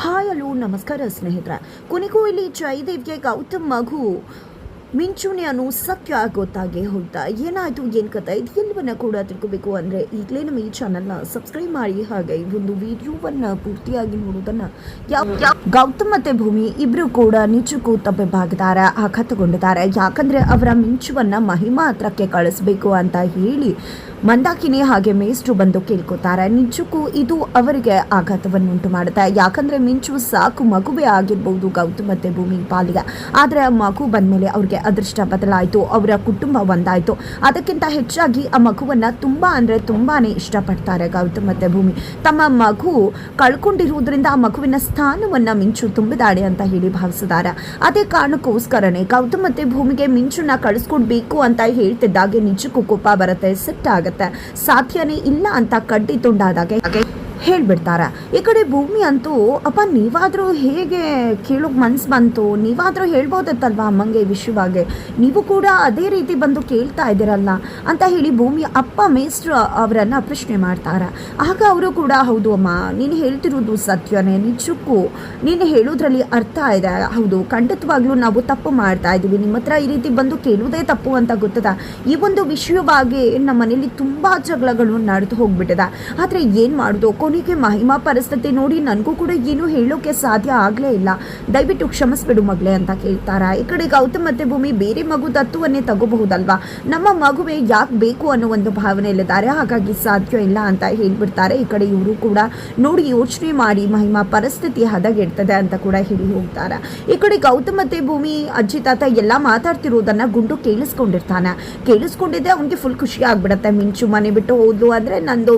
Hi hello ನಮಸ್ಕಾರ ಸ್ನೇಹಿತರೆ. ಕೊನೆಗೂ ಇಲ್ಲಿ ಜಯದೇವ್ಗೆ ಗೌತಮ್ ಮಗು ಮಿಂಚುಣಿಯನ್ನು ಸತ್ಯ ಗೊತ್ತಾಗೆ ಹೋಗ್ತಾ ಏನಾಯಿತು ಏನು ಕಥೆ ಇದು ಎಲ್ಲವನ್ನ ಕೂಡ ತಿಳ್ಕೋಬೇಕು ಅಂದರೆ ಈಗಲೇ ನಮ್ಮ ಈ ಚಾನಲ್ನ ಸಬ್ಸ್ಕ್ರೈಬ್ ಮಾಡಿ ಹಾಗೆ ಈ ಒಂದು ವಿಡಿಯೋವನ್ನು ಪೂರ್ತಿಯಾಗಿ ನೋಡೋದನ್ನು ಗೌತಮ್ ಮತ್ತು ಭೂಮಿ ಇಬ್ಬರು ಕೂಡ ನಿಜಕ್ಕೂ ತಪ್ಪಬಾಗಿದ್ದಾರೆ, ಆಘಾತಗೊಂಡಿದ್ದಾರೆ. ಯಾಕಂದರೆ ಅವರ ಮಿಂಚುವನ್ನು ಮಹಿಮಾ ಹತ್ರಕ್ಕೆ ಕಳಿಸ್ಬೇಕು ಅಂತ ಹೇಳಿ ಮಂದಾಕಿನಿ ಹಾಗೆ ಮೇಷ್ಟ್ರು ಬಂದು ಕೇಳ್ಕೊತಾರೆ. ನಿಜಕ್ಕೂ ಇದು ಅವರಿಗೆ ಆಘಾತವನ್ನು ಉಂಟು ಮಾಡುತ್ತೆ. ಯಾಕಂದರೆ ಮಿಂಚು ಸಾಕು ಮಗುವೇ ಆಗಿರ್ಬೋದು ಗೌತಮ್ ಮತ್ತು ಭೂಮಿ ಪಾಲಿಗೆ, ಆದರೆ ಆ ಮಗು ಬಂದಮೇಲೆ ಅವ್ರಿಗೆ ಅದೃಷ್ಟ ಬದಲಾಯಿತು, ಅವರ ಕುಟುಂಬ ಒಂದಾಯಿತು. ಅದಕ್ಕಿಂತ ಹೆಚ್ಚಾಗಿ ಆ ಮಗುವನ್ನು ತುಂಬ ಅಂದರೆ ತುಂಬಾ ಇಷ್ಟಪಡ್ತಾರೆ ಗೌತಮ್ ಮತ್ತು ಭೂಮಿ. ತಮ್ಮ ಮಗು ಕಳ್ಕೊಂಡಿರುವುದರಿಂದ ಆ ಮಗುವಿನ ಸ್ಥಾನವನ್ನು ಮಿಂಚು ತುಂಬಿದಾಳೆ ಅಂತ ಹೇಳಿ ಭಾವಿಸಿದ್ದಾರೆ. ಅದೇ ಕಾರಣಕ್ಕೋಸ್ಕರನೇ ಗೌತಮ್ ಮತ್ತು ಭೂಮಿಗೆ ಮಿಂಚುನ ಕಳಿಸ್ಕೊಡ್ಬೇಕು ಅಂತ ಹೇಳ್ತಿದ್ದಾಗೆ ನಿಜಕ್ಕೂ ಕೋಪ ಬರುತ್ತೆ, ಸಿಟ್ಟಾಗುತ್ತೆ. ಸಾಧ್ಯನೇ ಇಲ್ಲ ಅಂತ ಕಡ್ಡಿ ತುಂಡಾದಾಗೆ ಹೇಳ್ಬಿಡ್ತಾರೆ. ಈ ಕಡೆ ಭೂಮಿ ಅಂತೂ ಅಪ್ಪ ನೀವಾದರೂ ಹೇಗೆ ಕೇಳೋಕೆ ಮನ್ಸು ಬಂತು, ನೀವಾದರೂ ಹೇಳ್ಬೋದತ್ತಲ್ವ ಅಮ್ಮಂಗೆ ವಿಷಯವಾಗಿ, ನೀವು ಕೂಡ ಅದೇ ರೀತಿ ಬಂದು ಕೇಳ್ತಾ ಇದ್ದೀರಲ್ಲ ಅಂತ ಹೇಳಿ ಭೂಮಿ ಅಪ್ಪ ಮೇಷ್ಟ್ರು ಅವರನ್ನು ಪ್ರಶ್ನೆ ಮಾಡ್ತಾರೆ. ಆಗ ಅವರು ಕೂಡ ಹೌದು ಅಮ್ಮ ನೀನು ಹೇಳ್ತಿರೋದು ಸತ್ಯನೇ, ನಿಜಕ್ಕೂ ನೀನು ಹೇಳೋದ್ರಲ್ಲಿ ಅರ್ಥ ಇದೆ, ಹೌದು ಖಂಡಿತವಾಗ್ಲೂ ನಾವು ತಪ್ಪು ಮಾಡ್ತಾ ಇದ್ದೀವಿ, ನಿಮ್ಮ ಹತ್ರ ಈ ರೀತಿ ಬಂದು ಕೇಳೋದೇ ತಪ್ಪು ಅಂತ ಗೊತ್ತದ. ಈ ಒಂದು ವಿಷಯವಾಗಿ ನಮ್ಮ ಮನೇಲಿ ತುಂಬ ಜಗಳಗಳು ನಡೆದು ಹೋಗ್ಬಿಟ್ಟಿದೆ. ಆದರೆ ಏನು ಮಾಡೋದು, ಕೊನೆಗೆ ಮಹಿಮಾ ಪರಿಸ್ಥಿತಿ ನೋಡಿ ನನಗೂ ಕೂಡ ಏನು ಹೇಳೋಕೆ ಸಾಧ್ಯ ಆಗಲೇ ಇಲ್ಲ, ದಯವಿಟ್ಟು ಕ್ಷಮಿಸ್ಬಿಡು ಮಗಳೇ ಅಂತ ಕೇಳ್ತಾರೆ. ಈ ಕಡೆ ಗೌತಮ್ ಮತ್ತು ಭೂಮಿ ಬೇರೆ ಮಗು ದತ್ತುವನ್ನೇ ತಗೋಬಹುದಲ್ವಾ, ನಮ್ಮ ಮಗುವೇ ಯಾಕೆ ಬೇಕು ಅನ್ನೋ ಒಂದು ಭಾವನೆಯಲ್ಲಿದ್ದಾರೆ, ಹಾಗಾಗಿ ಸಾಧ್ಯ ಇಲ್ಲ ಅಂತ ಹೇಳ್ಬಿಡ್ತಾರೆ. ಈ ಕಡೆ ಇವರು ಕೂಡ ನೋಡಿ ಯೋಚನೆ ಮಾಡಿ ಮಹಿಮಾ ಪರಿಸ್ಥಿತಿ ಹದಗೆಡ್ತದೆ ಅಂತ ಕೂಡ ಹೇಳಿ ಹೋಗ್ತಾರೆ. ಈ ಕಡೆ ಗೌತಮ್ ಮತ್ತು ಭೂಮಿ ಅಜ್ಜಿ ತಾತ ಎಲ್ಲ ಮಾತಾಡ್ತಿರೋದನ್ನ ಗುಂಡು ಕೇಳಿಸ್ಕೊಂಡಿರ್ತಾನೆ. ಕೇಳಿಸ್ಕೊಂಡಿದ್ದೆ ಅವನಿಗೆ ಫುಲ್ ಖುಷಿ ಆಗ್ಬಿಡತ್ತೆ. ಮಿಂಚು ಮನೆ ಬಿಟ್ಟು ಹೋದ್ಲು ಅಂದರೆ ನಂದು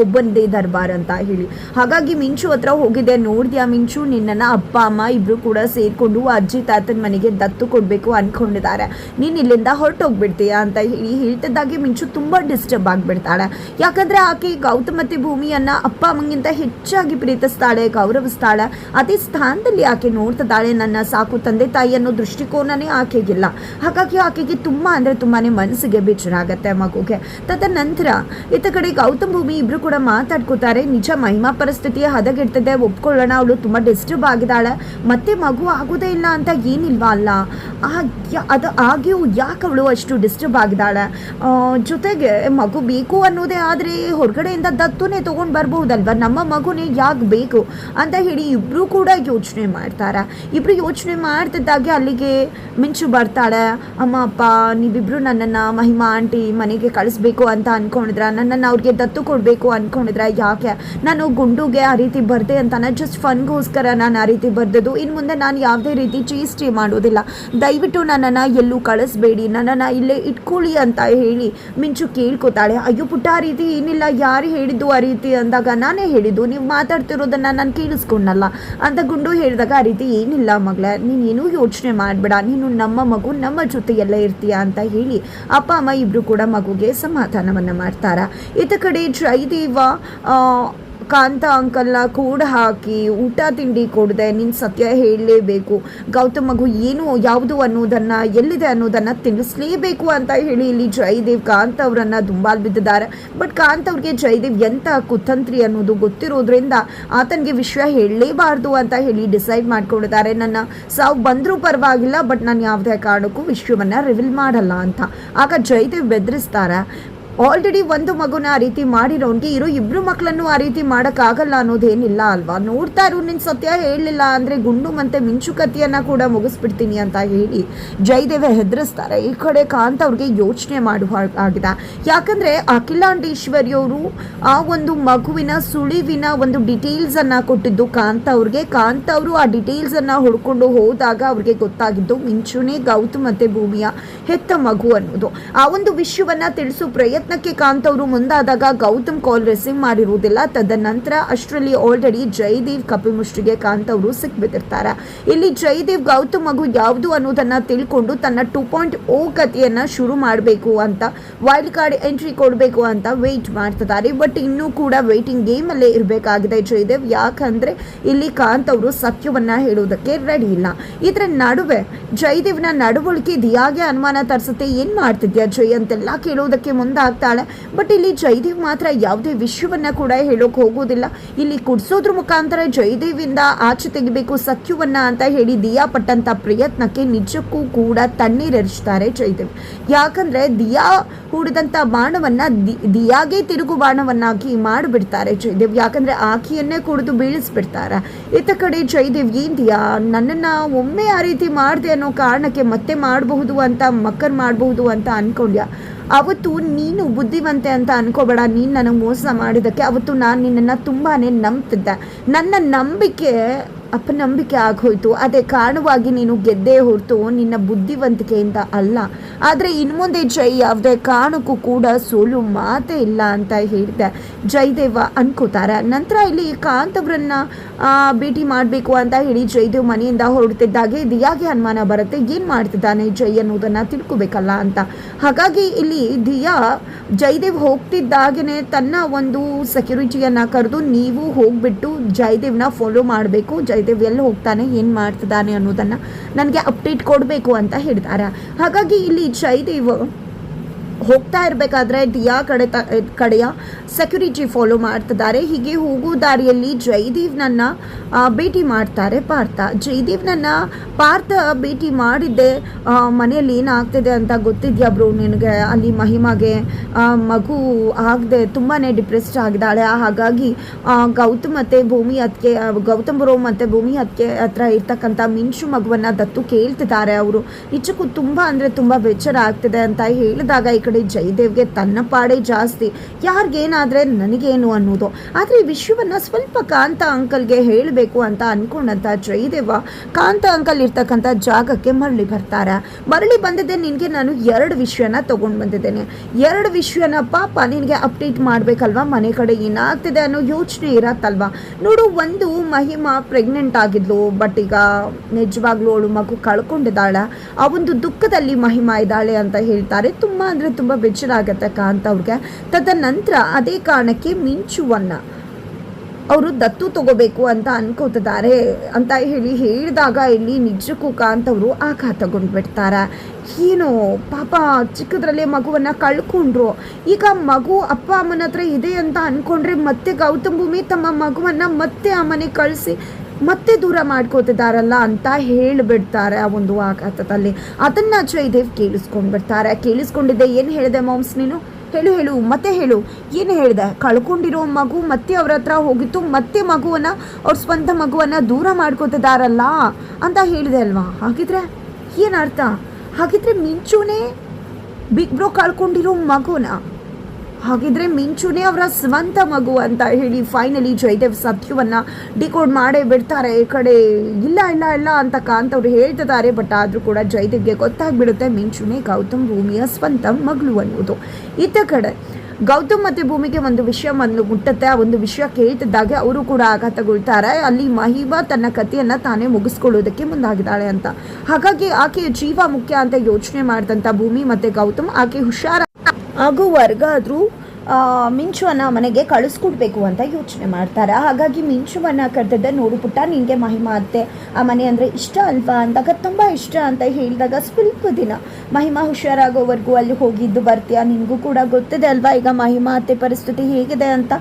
ಒಬ್ಬಂದೇ ದರ್ಬಾರ್ ಅಂತ ಹೇಳಿ. ಹಾಗಾಗಿ ಮಿಂಚು ಹತ್ರ ಹೋಗಿದೆ, ನೋಡಿದ್ಯಾ ಮಿಂಚು ನಿನ್ನನ್ನು ಅಪ್ಪ ಅಮ್ಮ ಇಬ್ರು ಕೂಡ ಸೇರ್ಕೊಂಡು ಅಜ್ಜಿ ತಾತನ ಮನೆಗೆ ದತ್ತು ಕೊಡಬೇಕು ಅಂದ್ಕೊಂಡಿದ್ದಾರೆ, ನೀನು ಇಲ್ಲಿಂದ ಹೊರಟೋಗ್ಬಿಡ್ತೀಯಾ ಅಂತ ಹೇಳಿ ಹೇಳ್ತಿದ್ದಾಗೆ ಮಿಂಚು ತುಂಬ ಡಿಸ್ಟರ್ಬ್ ಆಗಿಬಿಡ್ತಾಳೆ. ಯಾಕಂದರೆ ಆಕೆ ಗೌತಮ್ ಮತ್ತು ಭೂಮಿಯನ್ನು ಅಪ್ಪ ಅಮ್ಮಗಿಂತ ಹೆಚ್ಚಾಗಿ ಪ್ರೀತಿಸ್ತಾಳೆ, ಗೌರವಿಸ್ತಾಳೆ. ಅದೇ ಸ್ಥಾನದಲ್ಲಿ ಆಕೆ ನೋಡ್ತಿದ್ದಾಳೆ. ನನ್ನ ಸಾಕು ತಂದೆ ತಾಯಿ ಅನ್ನೋ ದೃಷ್ಟಿಕೋನನೇ ಆಕೆಗಿಲ್ಲ. ಹಾಗಾಗಿ ಆಕೆಗೆ ತುಂಬ ಅಂದರೆ ತುಂಬಾ ಮನಸ್ಸಿಗೆ ಬೇಜಾರಾಗತ್ತೆ ಮಗುಗೆ. ತದನಂತರ ಇತ್ತ ಕಡೆ ಗೌತಮ್ ಭೂಮಿ ಇಬ್ರು ಕೂಡ ಮಾತಾಡ್ಕೋತಾರೆ. ನಿಜ ಮಹಿಮಾ ಪರಿಸ್ಥಿತಿ ಹದಗೆಡ್ತದೆ, ಒಪ್ಕೊಳ್ಳೋಣ, ಅವಳು ತುಂಬ ಡಿಸ್ಟರ್ಬ್ ಆಗಿದ್ದಾಳೆ, ಮತ್ತೆ ಮಗು ಆಗೋದೇ ಇಲ್ಲ ಅಂತ ಏನಿಲ್ವಾ ಅಲ್ಲ, ಅದು ಆಗಿಯೂ ಯಾಕೆ ಅವಳು ಅಷ್ಟು ಡಿಸ್ಟರ್ಬ್ ಆಗಿದ್ದಾಳೆ, ಜೊತೆಗೆ ಮಗು ಬೇಕು ಅನ್ನೋದೇ ಆದರೆ ಹೊರಗಡೆಯಿಂದ ದತ್ತುನೇ ತೊಗೊಂಡು ಬರ್ಬೋದಲ್ವ, ನಮ್ಮ ಮಗುನೇ ಯಾಕೆ ಬೇಕು ಅಂತ ಹೇಳಿ ಇಬ್ಬರು ಕೂಡ ಯೋಚನೆ ಮಾಡ್ತಾರೆ. ಇಬ್ಬರು ಯೋಚನೆ ಮಾಡ್ತಿದ್ದಾಗೆ ಅಲ್ಲಿಗೆ ಮಿಂಚು ಬರ್ತಾಳೆ. ಅಮ್ಮ ಅಪ್ಪ ನೀವಿಬ್ಬರು ನನ್ನನ್ನು ಮಹಿಮಾ ಆಂಟಿ ಮನೆಗೆ ಕಳಿಸ್ಬೇಕು ಅಂತ ಅಂದ್ಕೊಂಡಿದ್ರ, ನನ್ನನ್ನು ಅವ್ರಿಗೆ ದತ್ತು ಕೊಡಬೇಕು ಅಂದ್ಕೊಂಡಿದ್ರ, ಯಾಕೆ ನಾನು ಗುಂಡುಗೆ ಆ ರೀತಿ ಬರ್ದೆ ಅಂತಾನೆ ಜಸ್ಟ್ ಫನ್ಗೋಸ್ಕರ ನಾನು ಆ ರೀತಿ ಬರ್ದದ್ದು, ಇನ್ನು ಮುಂದೆ ನಾನು ಯಾವುದೇ ರೀತಿ ಚೇಷ್ಟೆ ಮಾಡೋದಿಲ್ಲ, ದಯವಿಟ್ಟು ನನ್ನನ್ನು ಎಲ್ಲೂ ಕಳಿಸ್ಬೇಡಿ, ನನ್ನನ್ನು ಇಲ್ಲೇ ಇಟ್ಕೊಳ್ಳಿ ಅಂತ ಹೇಳಿ ಮಿಂಚು ಕೇಳ್ಕೊತಾಳೆ. ಅಯ್ಯೋ ಪುಟ್ಟ ಆ ರೀತಿ ಏನಿಲ್ಲ, ಯಾರು ಹೇಳಿದ್ದು ಆ ರೀತಿ ಅಂದಾಗ ನಾನೇ ಹೇಳಿದ್ದು, ನೀವು ಮಾತಾಡ್ತಿರೋದನ್ನು ನಾನು ಕೇಳಿಸ್ಕೊಂಡಲ್ಲ ಅಂತ ಗುಂಡು ಹೇಳಿದಾಗ ಆ ರೀತಿ ಏನಿಲ್ಲ ಮಗಳೇ, ನೀನೇನೂ ಯೋಚನೆ ಮಾಡಬೇಡ, ನೀನು ನಮ್ಮ ಮಗು ನಮ್ಮ ಜೊತೆಯೆಲ್ಲ ಇರ್ತೀಯ ಅಂತ ಹೇಳಿ ಅಪ್ಪ ಅಮ್ಮ ಇಬ್ಬರು ಕೂಡ ಮಗುಗೆ ಸಮಾಧಾನವನ್ನು ಮಾಡ್ತಾರೆ. ಇತ್ತ ಕಡೆ ಜಯದೇವ ಕಾಂತ ಅಂಕಲ್ನ ಕೂಡ ಹಾಕಿ ಊಟ ತಿಂಡಿ ಕೊಡದೆ ನೀನು ಸತ್ಯ ಹೇಳಲೇಬೇಕು, ಗೌತಮ್ ಮಗು ಏನು ಯಾವುದು ಅನ್ನೋದನ್ನು ಎಲ್ಲಿದೆ ಅನ್ನೋದನ್ನು ತಿಳಿಸ್ಲೇಬೇಕು ಅಂತ ಹೇಳಿ ಇಲ್ಲಿ ಜಯದೇವ್ ಕಾಂತ್ ಅವರನ್ನು ದುಂಬಾಲ್ ಬಿದ್ದಿದ್ದಾರೆ. ಬಟ್ ಕಾಂತ್ ಅವ್ರಿಗೆ ಜಯದೇವ್ ಎಂಥ ಕುತಂತ್ರಿ ಅನ್ನೋದು ಗೊತ್ತಿರೋದ್ರಿಂದ ಆತನಿಗೆ ವಿಷಯ ಹೇಳಲೇಬಾರ್ದು ಅಂತ ಹೇಳಿ ಡಿಸೈಡ್ ಮಾಡ್ಕೊಂಡಿದ್ದಾರೆ. ನನ್ನ ಸಾವು ಬಂದರೂ ಪರವಾಗಿಲ್ಲ, ಬಟ್ ನಾನು ಯಾವುದೇ ಕಾರಣಕ್ಕೂ ವಿಷಯವನ್ನು ರಿವೀಲ್ ಮಾಡಲ್ಲ ಅಂತ. ಆಗ ಜಯದೇವ್ ಬೆದರಿಸ್ತಾರೆ. ಆಲ್ರೆಡಿ ಒಂದು ಮಗುನ ಆ ರೀತಿ ಮಾಡಿರೋನ್ಗೆ ಇರೋ ಇಬ್ಬರು ಮಕ್ಕಳನ್ನು ಆ ರೀತಿ ಮಾಡೋಕ್ಕಾಗಲ್ಲ ಅನ್ನೋದೇನಿಲ್ಲ ಅಲ್ವಾ, ನೋಡ್ತಾ ಇರೋ ನಿನ್ನ ಸತ್ಯ ಹೇಳಲಿಲ್ಲ ಅಂದರೆ ಗುಂಡು ಮತ್ತು ಮಿಂಚು ಕತ್ತಿಯನ್ನು ಕೂಡ ಮುಗಿಸ್ಬಿಡ್ತೀನಿ ಅಂತ ಹೇಳಿ ಜಯದೇವ ಹೆದರಿಸ್ತಾರೆ. ಈ ಕಡೆ ಕಾಂತ್ ಅವ್ರಿಗೆ ಯೋಚನೆ ಮಾಡುವ ಆಗಿದೆ. ಯಾಕಂದರೆ ಅಖಿಲಾಂಡೇಶ್ವರಿಯವರು ಆ ಒಂದು ಮಗುವಿನ ಸುಳಿವಿನ ಒಂದು ಡೀಟೇಲ್ಸನ್ನು ಕೊಟ್ಟಿದ್ದು ಕಾಂತ್ ಅವ್ರಿಗೆ. ಕಾಂತ್ ಅವರು ಆ ಡೀಟೇಲ್ಸನ್ನು ಹುಡ್ಕೊಂಡು ಹೋದಾಗ ಅವ್ರಿಗೆ ಗೊತ್ತಾಗಿದ್ದು ಮಿಂಚುನೇ ಗೌತಮ್ ಮತ್ತು ಭೂಮಿಯ ಹೆತ್ತ ಮಗು ಅನ್ನೋದು. ಆ ಒಂದು ವಿಷಯವನ್ನು ತಿಳಿಸೋ ಪ್ರಯತ್ನಕ್ಕೆ ಕಾಂತ್ ಅವರು ಮುಂದಾದಾಗ ಗೌತಮ್ ಕಾಲ್ ರಿಸೀವ್ ಮಾಡಿರುವುದಿಲ್ಲ. ತದನಂತರ ಅಷ್ಟರಲ್ಲಿ ಆಲ್ರೆಡಿ ಜಯದೇವ್ ಕಪಿಮುಷ್ಟಿಗೆ ಕಾಂತ್ ಅವರು ಸಿಕ್ಬಿಟ್ಟಿರ್ತಾರೆ. ಇಲ್ಲಿ ಜಯದೇವ್ ಗೌತಮ್ ಮಗು ಯಾವುದು ಅನ್ನೋದನ್ನ ತಿಳ್ಕೊಂಡು ತನ್ನ 2.0 ಕಥೆಯನ್ನ ಶುರು ಮಾಡಬೇಕು ಅಂತ ವೈಲ್ಡ್ ಕಾರ್ಡ್ ಎಂಟ್ರಿ ಕೊಡಬೇಕು ಅಂತ ವೆಯ್ಟ್ ಮಾಡ್ತಿದ್ದಾರೆ. ಬಟ್ ಇನ್ನೂ ಕೂಡ ವೇಟಿಂಗ್ ಗೇಮ್ ಅಲ್ಲೇ ಇರಬೇಕಾಗಿದೆ ಜಯದೇವ್. ಯಾಕಂದ್ರೆ ಇಲ್ಲಿ ಕಾಂತ್ ಅವರು ಸತ್ಯವನ್ನ ಹೇಳೋದಕ್ಕೆ ರೆಡಿ ಇಲ್ಲ. ಇದರ ನಡುವೆ ಜಯದೇವ್ನ ನಡವಳಿಕೆ ದಿಯಾಗೆ ಅನುಮಾನ ತರಿಸುತ್ತೆ. ಏನ್ ಮಾಡ್ತಿದ್ಯಾ ಜಯ್ ಅಂತೆಲ್ಲ ಕೇಳೋದಕ್ಕೆ ಮುಂದಾಗ ಆಗ್ತಾಳೆ. ಬಟ್ ಇಲ್ಲಿ ಜಯದೇವ್ ಮಾತ್ರ ಯಾವುದೇ ವಿಷಯವನ್ನ ಕೂಡ ಹೇಳೋಕೆ ಹೋಗೋದಿಲ್ಲ. ಇಲ್ಲಿ ಕುಡಿಸೋದ್ರ ಮುಖಾಂತರ ಜಯದೇವಿಂದ ಆಚೆ ತೆಗಿಬೇಕು ಸತ್ಯವನ್ನ ಅಂತ ಹೇಳಿ ದಿಯಾ ಪಟ್ಟಂತ ಪ್ರಯತ್ನಕ್ಕೆ ನಿಜಕ್ಕೂ ಕೂಡ ತಣ್ಣೀರೆರಿಸ್ತಾರೆ ಜಯದೇವ್. ಯಾಕಂದ್ರೆ ದಿಯಾ ಹೂಡಿದಂತ ಬಾಣವನ್ನ ದಿಯಾಗೆ ತಿರುಗು ಬಾಣವನ್ನಾಗಿ ಮಾಡಿಬಿಡ್ತಾರೆ ಜಯದೇವ್. ಯಾಕಂದ್ರೆ ಆಕೆಯನ್ನೇ ಕುಡಿದು ಬೀಳಿಸ್ಬಿಡ್ತಾರೆ. ಇತ್ತ ಕಡೆ ಜಯದೇವ್ ಏನ್ ದಿಯಾ ನನ್ನನ್ನ ಒಮ್ಮೆ ಆ ರೀತಿ ಮಾಡಿದೆ ಅನ್ನೋ ಕಾರಣಕ್ಕೆ ಮತ್ತೆ ಮಾಡಬಹುದು ಅಂತ ಮಕ್ಕರ್ ಮಾಡಬಹುದು ಅಂತ ಅನ್ಕೊಂಡ್ಯಾ? ಅವತ್ತು ನೀನು ಬುದ್ಧಿವಂತೆ ಅಂತ ಅನ್ಕೋಬೇಡ. ನೀನು ನನಗೆ ಮೋಸ ಮಾಡಿದ್ದಕ್ಕೆ ಅವತ್ತು ನಾನು ನಿನ್ನನ್ನು ತುಂಬಾ ನಂಬ್ತಿದ್ದೆ. ನನ್ನ ನಂಬಿಕೆ ಅಪನಂಬಿಕೆ ಆಗೋಯ್ತು. ಅದೇ ಕಾರಣವಾಗಿ ನೀನು ಗೆದ್ದೇ ಹೊರತು ನಿನ್ನ ಬುದ್ಧಿವಂತಿಕೆಯಿಂದ ಅಲ್ಲ. ಆದರೆ ಇನ್ಮುಂದೆ ಜೈ ಯಾವುದೇ ಕಾರಣಕ್ಕೂ ಕೂಡ ಸೋಲು ಮಾತೇ ಇಲ್ಲ ಅಂತ ಹೇಳಿದೆ ಜಯದೇವ ಅನ್ಕೋತಾರೆ. ನಂತರ ಇಲ್ಲಿ ಕಾಂತ್ ಅವರನ್ನ ಭೇಟಿ ಮಾಡಬೇಕು ಅಂತ ಹೇಳಿ ಜಯದೇವ್ ಮನೆಯಿಂದ ಹೊರಡ್ತಿದ್ದಾಗೆ ದಿಯಾಗೆ ಅನುಮಾನ ಬರುತ್ತೆ. ಏನು ಮಾಡ್ತಿದ್ದಾನೆ ಜೈ ಅನ್ನೋದನ್ನು ತಿಳ್ಕೊಬೇಕಲ್ಲ ಅಂತ. ಹಾಗಾಗಿ ಇಲ್ಲಿ ದಿಯಾ ಜಯದೇವ್ ಹೋಗ್ತಿದ್ದಾಗೇ ತನ್ನ ಒಂದು ಸೆಕ್ಯೂರಿಟಿಯನ್ನು ಕರೆದು ನೀವು ಹೋಗ್ಬಿಟ್ಟು ಜಯದೇವ್ನ ಫಾಲೋ ಮಾಡಬೇಕು, ಜಯದೇವ್ ಎಲ್ಲಿ ಹೋಗ್ತಾನೆ ಏನು ಮಾಡ್ತಿದ್ದಾನೆ ಅನ್ನೋದನ್ನು ನನಗೆ ಅಪ್ಡೇಟ್ ಕೊಡಬೇಕು ಅಂತ ಹೇಳಿದ್ದಾರೆ. ಹಾಗಾಗಿ ಇಲ್ಲಿ ಜಯದೇವ್ ಹೋಗ್ತಾ ಇರಬೇಕಾದ್ರೆ ದಿಯಾ ಕಡೆಯ ಸೆಕ್ಯೂರಿಟಿ ಫಾಲೋ ಮಾಡ್ತಿದ್ದಾರೆ. ಹೀಗೆ ಹೋಗೋ ದಾರಿಯಲ್ಲಿ ಜಯದೇವ್ನನ್ನ ಭೇಟಿ ಮಾಡ್ತಾರೆ ಪಾರ್ಥ. ಜಯದೇವ್ನನ್ನ ಪಾರ್ಥ ಭೇಟಿ ಮಾಡಿದ್ದೆ ಮನೆಯಲ್ಲಿ ಏನಾಗ್ತಿದೆ ಅಂತ ಗೊತ್ತಿದ್ಯಾ ಬ್ರೋ ನಿನಗೆ? ಅಲ್ಲಿ ಮಹಿಮಾಗೆ ಮಗು ಆಗದೆ ತುಂಬಾ ಡಿಪ್ರೆಸ್ಡ್ ಆಗಿದ್ದಾಳೆ. ಹಾಗಾಗಿ ಗೌತಮ್ ಬ್ರೋ ಮತ್ತು ಭೂಮಿ ಅದಕ್ಕೆ ಹತ್ರ ಇರ್ತಕ್ಕಂಥ ಮಿಂಚು ಮಗುವನ್ನು ದತ್ತು ಕೇಳ್ತಿದ್ದಾರೆ. ಅವರು ನಿಜಕ್ಕೂ ತುಂಬ ಅಂದರೆ ತುಂಬ ಬೇಜಾರ ಆಗ್ತಿದೆ ಅಂತ ಹೇಳಿದಾಗ ಈ ಕಡೆ ಜಯದೇವ್ಗೆ ತನ್ನ ಪಾಡೇ ಜಾಸ್ತಿ, ಯಾರಿಗೇನಾದರೆ ನನಗೇನು ಅನ್ನೋದು. ಆದರೆ ಈ ವಿಷಯವನ್ನು ಸ್ವಲ್ಪ ಕಾಂತ ಅಂಕಲ್ಗೆ ಹೇಳಬೇಕು ಅಂತ ಅಂದ್ಕೊಂಡಂಥ ಜಯದೇವ ಕಾಂತ ಅಂಕಲ್ ಇರ್ತಕ್ಕಂಥ ಜಾಗಕ್ಕೆ ಮರಳಿ ಬಂದಿದ್ದೆ. ನಿನಗೆ ನಾನು 2 ವಿಷಯನ ತೊಗೊಂಡು ಬಂದಿದ್ದೇನೆ. 2 ವಿಷಯನ ಪಾಪ ನಿನಗೆ ಅಪ್ಡೇಟ್ ಮಾಡಬೇಕಲ್ವಾ, ಮನೆ ಕಡೆ ಏನಾಗ್ತಿದೆ ಅನ್ನೋ ಯೋಚನೆ ಇರತ್ತಲ್ವಾ. ನೋಡು, ಒಂದು ಮಹಿಮಾ ಪ್ರೆಗ್ನೆಂಟ್ ಆಗಿದ್ಲು, ಬಟ್ ಈಗ ನಿಜವಾಗ್ಲೂ ಅವಳು ಮಗು ಕಳ್ಕೊಂಡಿದ್ದಾಳೆ. ಆ ಒಂದು ದುಃಖದಲ್ಲಿ ಮಹಿಮಾ ಇದ್ದಾಳೆ ಅಂತ ಹೇಳ್ತಾರೆ. ತುಂಬ ಅಂದರೆ ತುಂಬ ಬೇಜಾರಾಗತ್ತೆ ಕಾಂತ ಅವ್ರಿಗೆ. ತದನಂತರ ಅದೇ ಕಾರಣಕ್ಕೆ ಮಿಂಚುವನ್ನು ಅವರು ದತ್ತು ತಗೋಬೇಕು ಅಂತ ಅನ್ಕೋತಿದ್ದಾರೆ ಅಂತ ಹೇಳಿದಾಗ ಇಲ್ಲಿ ನಿಜಕ್ಕೂ ಕಾಂತ್ ಅವರು ಆಘಾತಗೊಂಡ್ಬಿಡ್ತಾರೆ. ಏನು ಪಾಪ ಚಿಕ್ಕದ್ರಲ್ಲೇ ಮಗುವನ್ನು ಕಳ್ಕೊಂಡ್ರು. ಈಗ ಮಗು ಅಪ್ಪ ಅಮ್ಮನ ಹತ್ರ ಇದೆ ಅಂತ ಅಂದ್ಕೊಂಡ್ರೆ ಮತ್ತೆ ಗೌತಮ್ ಭೂಮಿ ತಮ್ಮ ಮಗುವನ್ನು ಮತ್ತೆ ಆ ಮನೆ ಕಳಿಸಿ ಮತ್ತೆ ದೂರ ಮಾಡ್ಕೋತಿದ್ದಾರಲ್ಲ ಅಂತ ಹೇಳಿಬಿಡ್ತಾರೆ ಆ ಒಂದು ಆಘಾತದಲ್ಲಿ. ಅದನ್ನು ಜಯದೇವ್ ಕೇಳಿಸ್ಕೊಂಡಿದ್ದೆ. ಏನು ಹೇಳಿದೆ ಮಾಮ್ಸ್ ನೀನು? ಹೇಳು ಮತ್ತೆ ಹೇಳು, ಏನು ಹೇಳಿದೆ? ಕಳ್ಕೊಂಡಿರೋ ಮಗು ಮತ್ತೆ ಅವ್ರ ಹತ್ರ ಹೋಗಿತ್ತು, ಮತ್ತೆ ಮಗುವನ್ನು ಅವ್ರ ಸ್ವಂತ ಮಗುವನ್ನು ದೂರ ಮಾಡ್ಕೋತಿದ್ದಾರಲ್ಲ ಅಂತ ಹೇಳಿದೆ ಅಲ್ವಾ? ಹಾಗಿದ್ರೆ ಏನು ಅರ್ಥ? ಹಾಗಿದ್ರೆ ಮಿಂಚುನೇ ಬಿಗ್ ಬ್ರೋ ಕಳ್ಕೊಂಡಿರೋ ಮಗುನ, ಹಾಗಿದ್ರೆ ಮಿಂಚುನೇ ಅವರ ಸ್ವಂತ ಮಗು ಅಂತ ಹೇಳಿ ಫೈನಲಿ ಜಯದೇವ್ ಸತ್ಯವನ್ನು ಡಿಕೋಡ್ ಮಾಡೇ ಬಿಡ್ತಾರೆ. ಈ ಕಡೆ ಇಲ್ಲ ಅಂತ ಕಾಂತ್ ಅವರು ಹೇಳ್ತಿದ್ದಾರೆ. ಬಟ್ ಆದರೂ ಕೂಡ ಜಯದೇವ್ಗೆ ಗೊತ್ತಾಗ್ಬಿಡುತ್ತೆ ಮಿಂಚುನೇ ಗೌತಮ್ ಭೂಮಿಯ ಸ್ವಂತ ಮಗಳು ಅನ್ನೋದು. ಇತ್ತ ಕಡೆ ಗೌತಮ್ ಮತ್ತು ಭೂಮಿಗೆ ಒಂದು ವಿಷಯ ಮುಟ್ಟುತ್ತೆ. ಆ ಒಂದು ವಿಷಯ ಕೇಳ್ತಿದ್ದಾಗ ಅವರು ಕೂಡ ಆಘಾತಗೊಳ್ತಾರೆ. ಅಲ್ಲಿ ಮಹಿಮಾ ತನ್ನ ಕಥೆಯನ್ನು ತಾನೇ ಮುಗಿಸ್ಕೊಳ್ಳೋದಕ್ಕೆ ಮುಂದಾಗಿದ್ದಾಳೆ ಅಂತ. ಹಾಗಾಗಿ ಆಕೆಯ ಜೀವ ಮುಖ್ಯ ಅಂತ ಯೋಚನೆ ಮಾಡಿದಂಥ ಭೂಮಿ ಮತ್ತು ಗೌತಮ್ ಆಕೆ ಹುಷಾರ ಆಗೋವರೆಗಾದರೂ ಮಿಂಚುವನ್ನು ಮನೆಗೆ ಕಳಿಸ್ಕೊಡ್ಬೇಕು ಅಂತ ಯೋಚನೆ ಮಾಡ್ತಾರೆ. ಹಾಗಾಗಿ ಮಿಂಚುವನ್ನು ಕರೆದಿದ್ದೆ, ನೋಡು ಪುಟ್ಟ, ನಿನಗೆ ಮಹಿಮಾ ಅತ್ತೆ ಆ ಮನೆ ಅಂದರೆ ಇಷ್ಟ ಅಲ್ವಾ ಅಂದಾಗ ತುಂಬ ಇಷ್ಟ ಅಂತ ಹೇಳಿದಾಗ ಸ್ವಲ್ಪ ದಿನ ಮಹಿಮಾ ಹುಷಾರಾಗೋವರೆಗೂ ಅಲ್ಲಿ ಹೋಗಿದ್ದು ಬರ್ತೀಯಾ, ನಿನಗೂ ಕೂಡ ಗೊತ್ತಿದೆ ಅಲ್ವಾ ಈಗ ಮಹಿಮಾ ಅತ್ತೆ ಪರಿಸ್ಥಿತಿ ಹೇಗಿದೆ ಅಂತ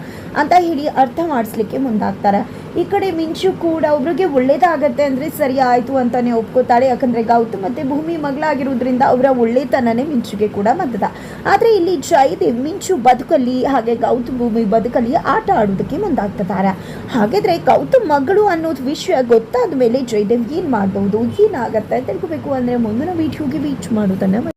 ಹೇಳಿ ಅರ್ಥ ಮಾಡಿಸ್ಲಿಕ್ಕೆ ಮುಂದಾಗ್ತಾರೆ. ಈ ಕಡೆ ಮಿಂಚು ಕೂಡ ಒಬ್ರಿಗೆ ಒಳ್ಳೇದಾಗತ್ತೆ ಅಂದರೆ ಸರಿ ಆಯಿತು ಅಂತಲೇ ಒಪ್ಕೋತಾಳೆ. ಯಾಕಂದರೆ ಗೌತಮ್ ಮತ್ತು ಭೂಮಿ ಮಗಳಾಗಿರೋದ್ರಿಂದ ಅವರ ಒಳ್ಳೆತನನೇ ಮಿಂಚುಗೆ ಕೂಡ ಬಂದದ. ಆದರೆ ಇಲ್ಲಿ ಜಯದೇವ್ ಮಿಂಚು ಬದುಕಲ್ಲಿ ಹಾಗೆ ಗೌತಮ್ ಭೂಮಿ ಬದುಕಲ್ಲಿ ಆಟ ಆಡೋದಕ್ಕೆ ಮುಂದಾಗ್ತಿದ್ದಾರೆ. ಹಾಗಾದರೆ ಗೌತಮ್ ಮಗಳು ಅನ್ನೋದು ವಿಷಯ ಗೊತ್ತಾದ ಮೇಲೆ ಜಯದೇವ್ ಏನು ಮಾಡ್ಬೋದು, ಏನಾಗತ್ತೆ ತಿಳ್ಕೋಬೇಕು ಅಂದರೆ ಮುಂದಿನ ವಿಡಿಯೋಗೆ ರೀಚ್ ಮಾಡೋದನ್ನು